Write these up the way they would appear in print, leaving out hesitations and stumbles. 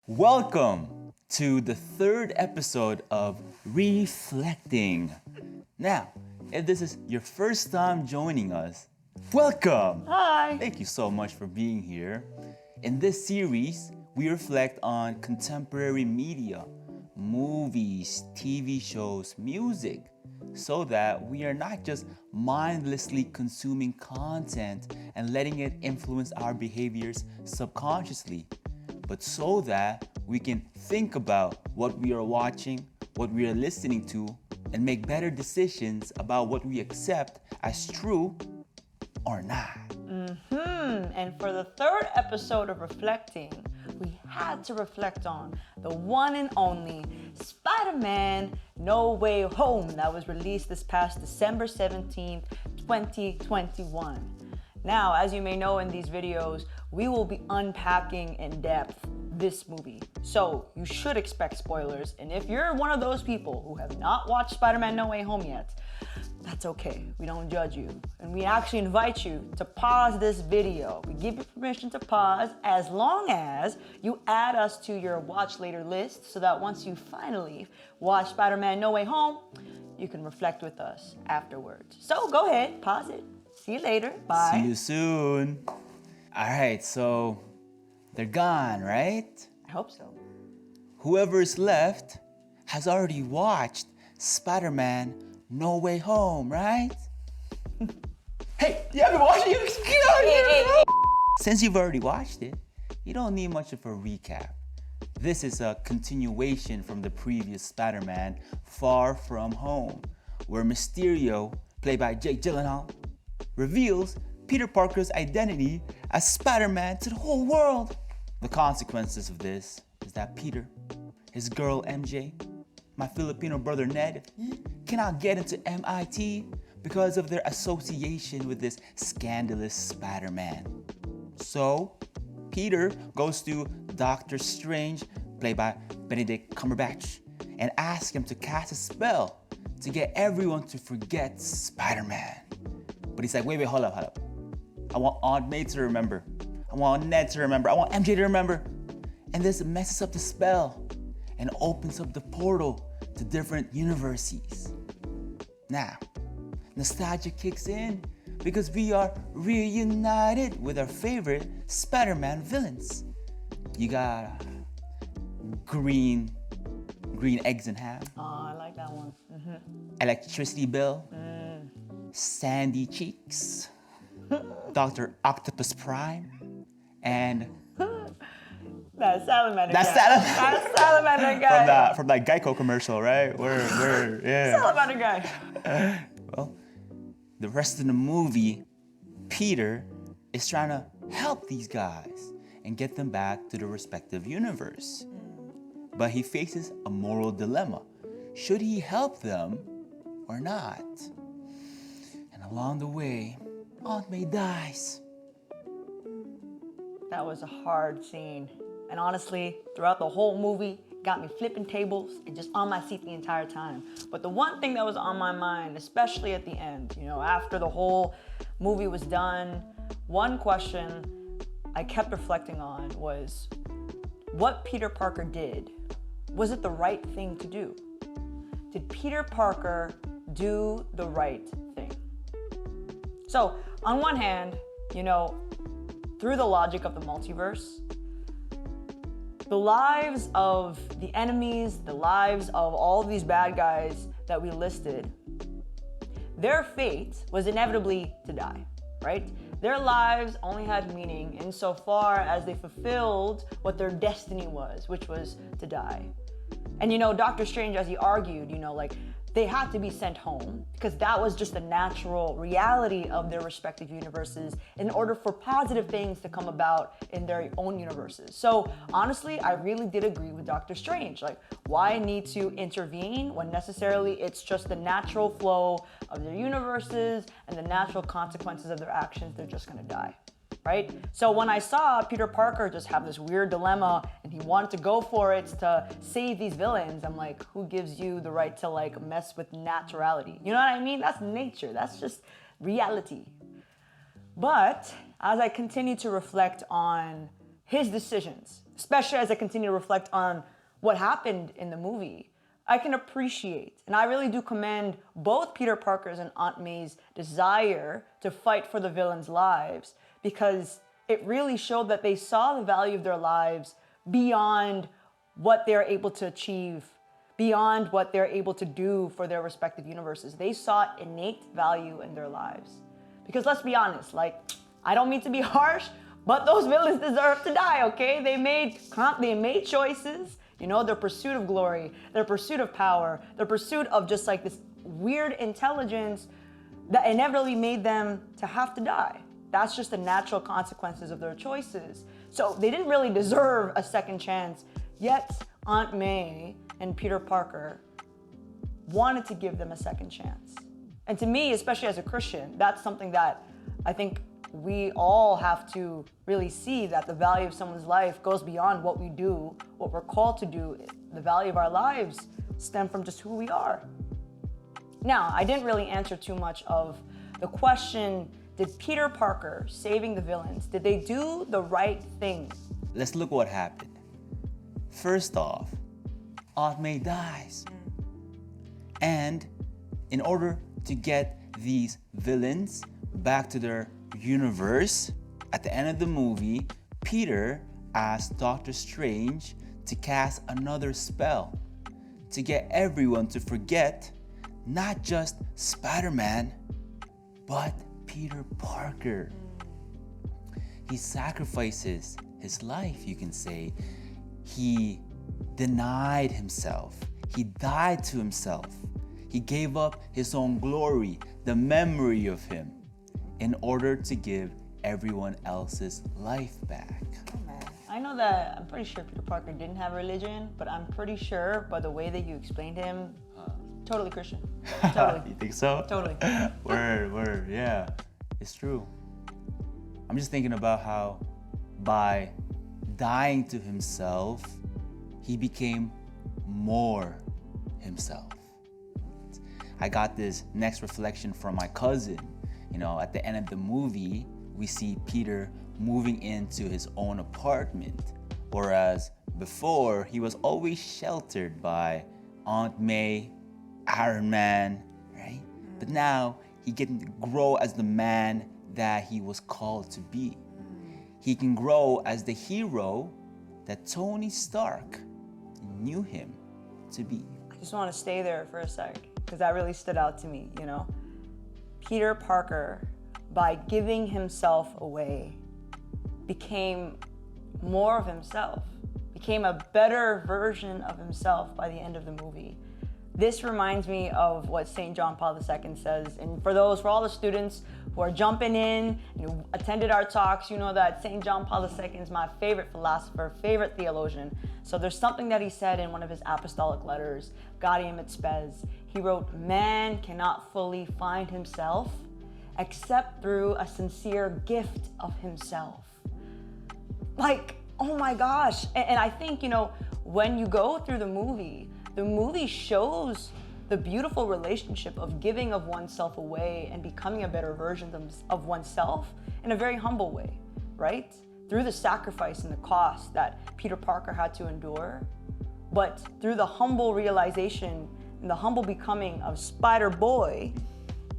Welcome to the third episode of Reflecting. Now, if this is your first time joining us, welcome! Hi! Thank you so much for being here. In this series, we reflect on contemporary media, movies, TV shows, music, so that we are not just mindlessly consuming content and letting it influence our behaviors subconsciously, but so that we can think about what we are watching, what we are listening to, and make better decisions about what we accept as true or not. And for the third episode of Reflecting, we had to reflect on the one and only Spider-Man No Way Home that was released this past December 17th, 2021. Now, as you may know in these videos, we will be unpacking in depth this movie. So you should expect spoilers. And if you're one of those people who have not watched Spider-Man No Way Home yet, that's okay. We don't judge you. And we actually invite you to pause this video. We give you permission to pause as long as you add us to your watch later list so that once you finally watch Spider-Man No Way Home, you can reflect with us afterwards. So go ahead, pause it. See you later. Bye. See you soon. All right, so they're gone, right? I hope so. Whoever is left has already watched Spider-Man No Way Home, right? Hey, you haven't watched it? Get out here! Since you've already watched it, you don't need much of a recap. This is a continuation from the previous Spider-Man, Far From Home, where Mysterio, played by Jake Gyllenhaal, reveals Peter Parker's identity as Spider-Man to the whole world. The consequences of this is that Peter, his girl MJ, my Filipino brother Ned, cannot get into MIT because of their association with this scandalous Spider-Man. So, Peter goes to Doctor Strange, played by Benedict Cumberbatch, and asks him to cast a spell to get everyone to forget Spider-Man. But he's like, wait, hold up. I want Aunt May to remember. I want Ned to remember. I want MJ to remember. And this messes up the spell and opens up the portal to different universes. Now, nostalgia kicks in because we are reunited with our favorite Spider-Man villains. You got green eggs and ham. Oh, I like that one. Electricity Bill. Sandy Cheeks. Dr. Octopus Prime. And That salamander That's guy. Salamander. That salamander guy. from that Geico commercial, right? Yeah. Salamander guy. Well, the rest of the movie, Peter is trying to help these guys and get them back to their respective universe. But he faces a moral dilemma. Should he help them or not? And along the way, Aunt May dies. That was a hard scene. And honestly, throughout the whole movie, got me flipping tables and just on my seat the entire time. But the one thing that was on my mind, especially at the end, after the whole movie was done, one question I kept reflecting on was, what Peter Parker did, was it the right thing to do? Did Peter Parker do the right thing? So, on one hand, through the logic of the multiverse, the lives of the enemies, the lives of all of these bad guys that we listed, their fate was inevitably to die, right? Their lives only had meaning insofar as they fulfilled what their destiny was, which was to die. And Doctor Strange, as he argued, they had to be sent home because that was just the natural reality of their respective universes in order for positive things to come about in their own universes. So honestly, I really did agree with Doctor Strange. Why need to intervene when necessarily it's just the natural flow of their universes and the natural consequences of their actions, they're just gonna die. Right? So when I saw Peter Parker just have this weird dilemma and he wanted to go for it to save these villains, I'm like, who gives you the right to mess with naturality? You know what I mean? That's nature. That's just reality. But as I continue to reflect on his decisions, especially as I continue to reflect on what happened in the movie, I can appreciate, and I really do commend both Peter Parker's and Aunt May's desire to fight for the villains' lives, because it really showed that they saw the value of their lives beyond what they're able to achieve, beyond what they're able to do for their respective universes. They saw innate value in their lives. Because let's be honest, like, I don't mean to be harsh, but those villains deserve to die, okay? They made choices, you know, their pursuit of glory, their pursuit of power, their pursuit of just like this weird intelligence that inevitably made them to have to die. That's just the natural consequences of their choices. So they didn't really deserve a second chance, yet Aunt May and Peter Parker wanted to give them a second chance. And to me, especially as a Christian, that's something that I think we all have to really see, that the value of someone's life goes beyond what we do, what we're called to do. The value of our lives stem from just who we are. Now, I didn't really answer too much of the question, did Peter Parker saving the villains, did they do the right thing? Let's look what happened. First off, Aunt May dies. And in order to get these villains back to their universe, at the end of the movie, Peter asked Doctor Strange to cast another spell to get everyone to forget not just Spider-Man, but Peter Parker. He sacrifices his life, you can say. He denied himself. He died to himself. He gave up his own glory, the memory of him, in order to give everyone else's life back. I know that, I'm pretty sure Peter Parker didn't have religion, but I'm pretty sure by the way that you explained him, totally Christian. Totally. You think so? Totally. Word, yeah. It's true. I'm just thinking about how by dying to himself, he became more himself. I got this next reflection from my cousin. You know, at the end of the movie, we see Peter moving into his own apartment, whereas before he was always sheltered by Aunt May, Iron Man, right? But now he can grow as the man that he was called to be. He can grow as the hero that Tony Stark knew him to be. I just want to stay there for a sec, because that really stood out to me, you know? Peter Parker, by giving himself away, became more of himself, became a better version of himself by the end of the movie. This reminds me of what St. John Paul II says. And for all the students who are jumping in, you attended our talks, you know that St. John Paul II is my favorite philosopher, favorite theologian. So there's something that he said in one of his apostolic letters, Gaudium et Spes. He wrote, "Man cannot fully find himself except through a sincere gift of himself." Like, oh my gosh. And I think, you know, when you go through the movie shows the beautiful relationship of giving of oneself away and becoming a better version of oneself in a very humble way, right? Through the sacrifice and the cost that Peter Parker had to endure, but through the humble realization and the humble becoming of Spider-Boy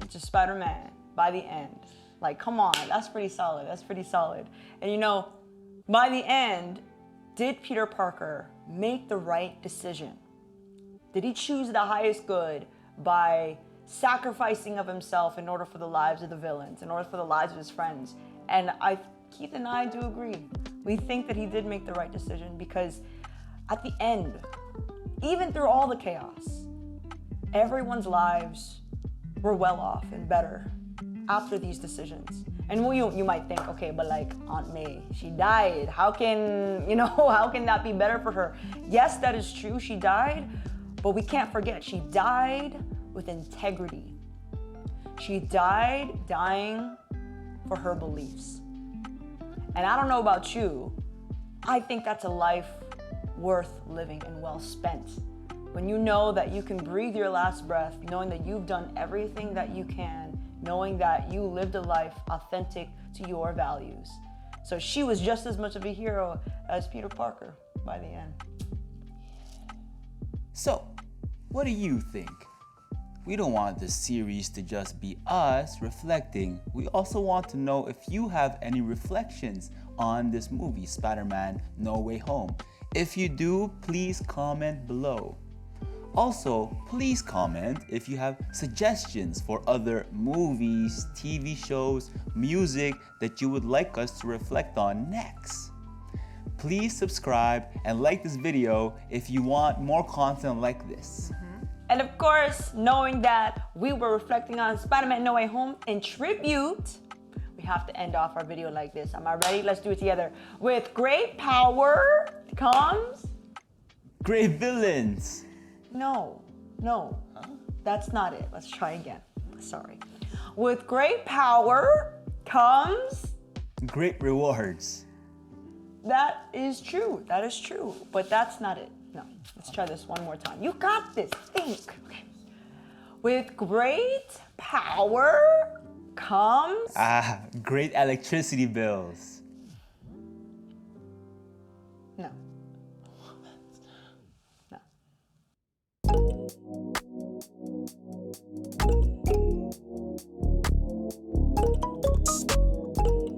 into Spider-Man by the end. Like, come on, that's pretty solid. That's pretty solid. And you know, by the end, did Peter Parker make the right decision? Did he choose the highest good by sacrificing of himself in order for the lives of the villains, in order for the lives of his friends? And Keith and I do agree. We think that he did make the right decision, because at the end, even through all the chaos, everyone's lives were well off and better after these decisions. And you might think, okay, but like Aunt May, she died. How can that be better for her? Yes, that is true, she died, but we can't forget, she died with integrity. She died dying for her beliefs. And I don't know about you, I think that's a life worth living and well spent. When you know that you can breathe your last breath, knowing that you've done everything that you can, knowing that you lived a life authentic to your values. So she was just as much of a hero as Peter Parker by the end. So, what do you think? We don't want this series to just be us reflecting. We also want to know if you have any reflections on this movie, Spider-Man No Way Home. If you do, please comment below. Also, please comment if you have suggestions for other movies, TV shows, music that you would like us to reflect on next. Please subscribe and like this video if you want more content like this. And of course, knowing that we were reflecting on Spider-Man No Way Home in tribute, we have to end off our video like this. Am I ready? Let's do it together. With great power comes... Great villains! No, that's not it. Let's try again. Sorry. With great power comes... Great rewards. That is true. But that's not it. No, let's try this one more time. You got this. Think. Okay. With great power comes... Great electricity bills. No. No.